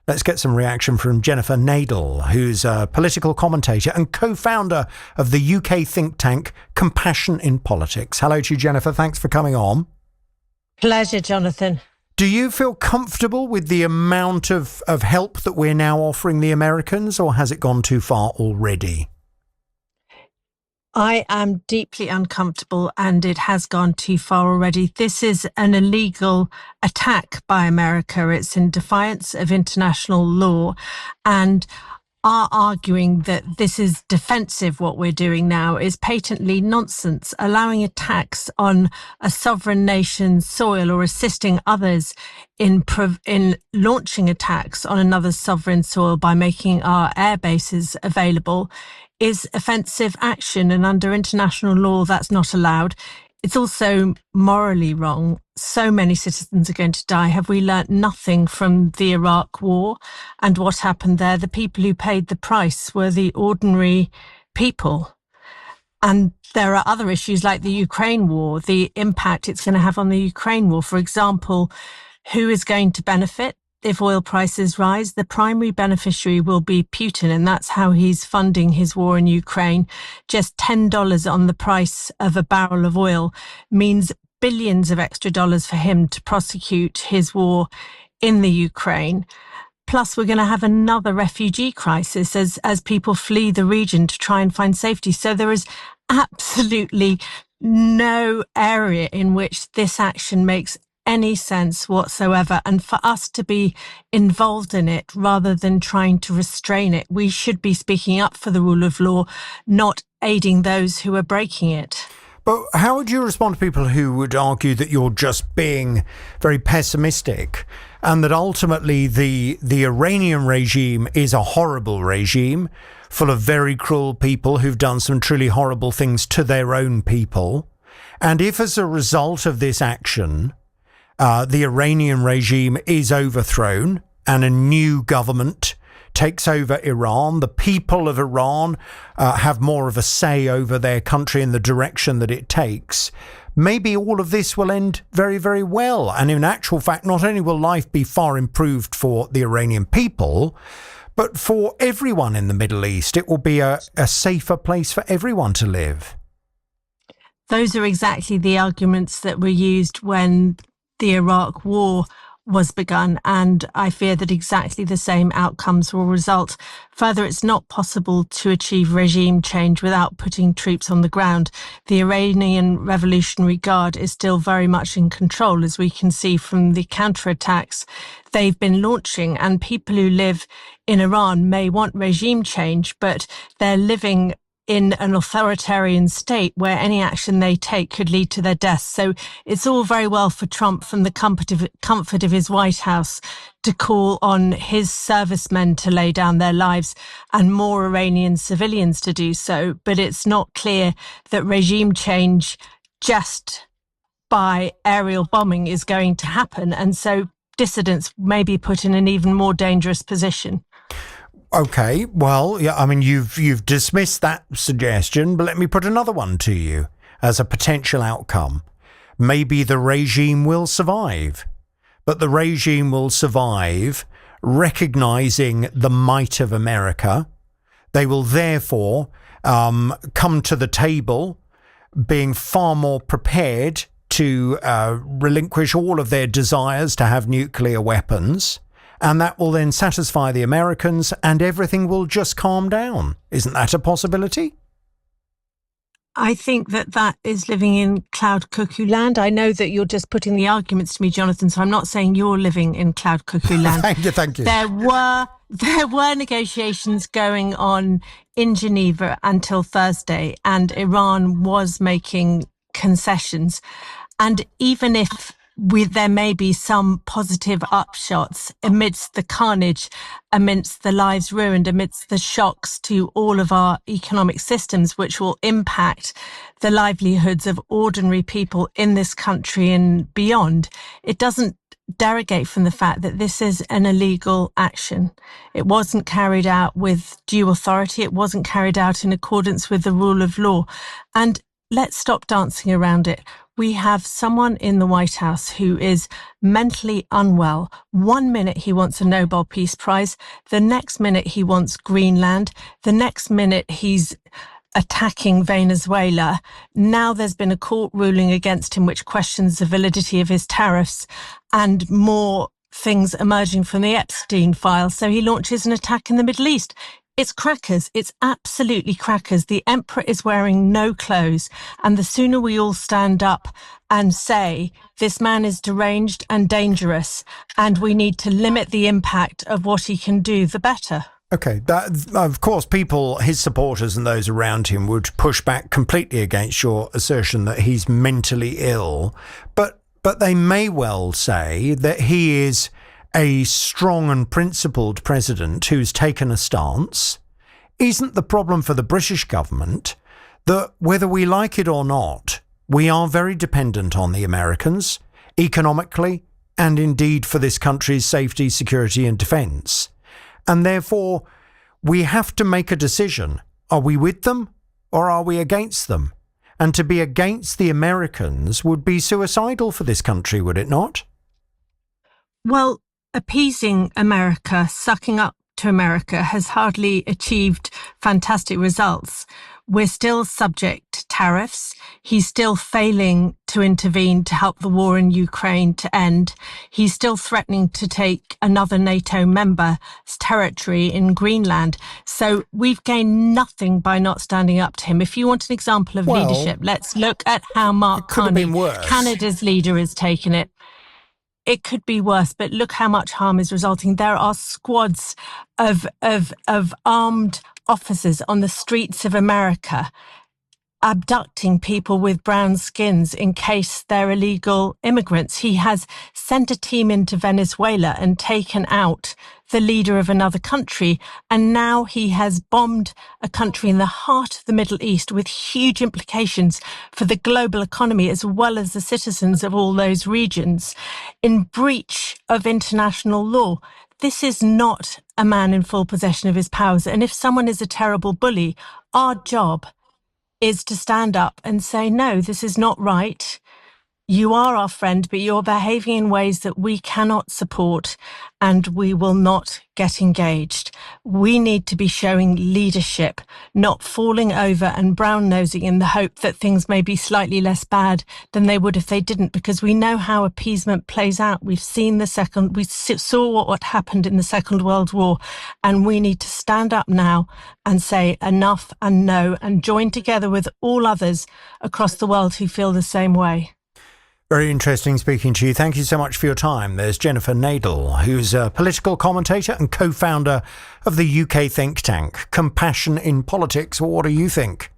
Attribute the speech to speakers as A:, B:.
A: Let's get some reaction from Jennifer Nadel, who's a political commentator and co-founder of the UK think tank Compassion in Politics. Hello to you, Jennifer. Thanks for coming on.
B: Pleasure, Jonathan.
A: Do you feel comfortable with the amount of help that we're now offering the Americans, or has it gone too far already?
B: I am deeply uncomfortable, and it has gone too far already. This is an illegal attack by America. It's in defiance of international law, and are arguing that this is defensive. What we're doing now is patently nonsense. Allowing attacks on a sovereign nation's soil or assisting others in launching attacks on another sovereign soil by making our air bases available is offensive action, and under international law that's not allowed. It's also morally wrong. So many citizens are going to die. Have we learnt nothing from the Iraq war and what happened there? The people who paid the price were the ordinary people. And there are other issues like the Ukraine war, the impact it's going to have on the Ukraine war. For example, who is going to benefit if oil prices rise? The primary beneficiary will be Putin, and that's how he's funding his war in Ukraine. Just $10 on the price of a barrel of oil means billions of extra dollars for him to prosecute his war in the Ukraine. Plus, we're going to have another refugee crisis as people flee the region to try and find safety. So there is absolutely no area in which this action makes any sense whatsoever. And for us to be involved in it rather than trying to restrain it, we should be speaking up for the rule of law, not aiding those who are breaking it.
A: But how would you respond to people who would argue that you're just being very pessimistic and that ultimately the Iranian regime is a horrible regime full of very cruel people who've done some truly horrible things to their own people? And if as a result of this action, the Iranian regime is overthrown and a new government takes over Iran, the people of Iran have more of a say over their country and the direction that it takes, maybe all of this will end very, very well. And in actual fact, not only will life be far improved for the Iranian people, but for everyone in the Middle East, it will be a safer place for everyone to live.
B: Those are exactly the arguments that were used when the Iraq war was begun, and I fear that exactly the same outcomes will result. Further, it's not possible to achieve regime change without putting troops on the ground. The Iranian Revolutionary Guard is still very much in control, as we can see from the counterattacks they've been launching, and people who live in Iran may want regime change, but they're living in an authoritarian state where any action they take could lead to their deaths. So it's all very well for Trump, from the comfort of his White House, to call on his servicemen to lay down their lives and more Iranian civilians to do so. But it's not clear that regime change just by aerial bombing is going to happen. And so dissidents may be put in an even more dangerous position.
A: Okay, well, yeah, I mean, you've dismissed that suggestion, but let me put another one to you as a potential outcome. Maybe the regime will survive, but the regime will survive recognizing the might of America. They will therefore come to the table being far more prepared to relinquish all of their desires to have nuclear weapons. And that will then satisfy the Americans and everything will just calm down. Isn't that a possibility?
B: I think that is living in cloud cuckoo land. I know that you're just putting the arguments to me, Jonathan, so I'm not saying you're living in cloud cuckoo land.
A: Thank you.
B: There were negotiations going on in Geneva until Thursday, and Iran was making concessions. And even if there may be some positive upshots amidst the carnage, amidst the lives ruined, amidst the shocks to all of our economic systems, which will impact the livelihoods of ordinary people in this country and beyond. It doesn't derogate from the fact that this is an illegal action. It wasn't carried out with due authority. It wasn't carried out in accordance with the rule of law. And let's stop dancing around it. We have someone in the White House who is mentally unwell. 1 minute he wants a Nobel Peace Prize. The next minute he wants Greenland. The next minute he's attacking Venezuela. Now there's been a court ruling against him which questions the validity of his tariffs, and more things emerging from the Epstein file. So he launches an attack in the Middle East. It's crackers. It's absolutely crackers. The emperor is wearing no clothes. And the sooner we all stand up and say, this man is deranged and dangerous, and we need to limit the impact of what he can do, the better.
A: Okay, of course, people, his supporters and those around him would push back completely against your assertion that he's mentally ill. But they may well say that he is a strong and principled president who's taken a stance. Isn't the problem for the British government that whether we like it or not, we are very dependent on the Americans, economically, and indeed for this country's safety, security and defence? And therefore, we have to make a decision. Are we with them or are we against them? And to be against the Americans would be suicidal for this country, would it not?
B: Well, appeasing America, sucking up to America, has hardly achieved fantastic results. We're still subject to tariffs. He's still failing to intervene to help the war in Ukraine to end. He's still threatening to take another NATO member's territory in Greenland. So we've gained nothing by not standing up to him. If you want an example of leadership, let's look at how Mark Carney, Canada's leader, has taken it. It could be worse, but look how much harm is resulting. There are squads of armed officers on the streets of America abducting people with brown skins in case they're illegal immigrants. He has sent a team into Venezuela and taken out the leader of another country. And now he has bombed a country in the heart of the Middle East with huge implications for the global economy as well as the citizens of all those regions in breach of international law. This is not a man in full possession of his powers. And if someone is a terrible bully, our job is to stand up and say, no, this is not right. You are our friend, but you're behaving in ways that we cannot support, and we will not get engaged. We need to be showing leadership, not falling over and brown-nosing in the hope that things may be slightly less bad than they would if they didn't, because we know how appeasement plays out. We saw what happened in the Second World War, and we need to stand up now and say enough and no, and join together with all others across the world who feel the same way.
A: Very interesting speaking to you. Thank you so much for your time. There's Jennifer Nadel, who's a political commentator and co-founder of the UK think tank Compassion in Politics. What do you think?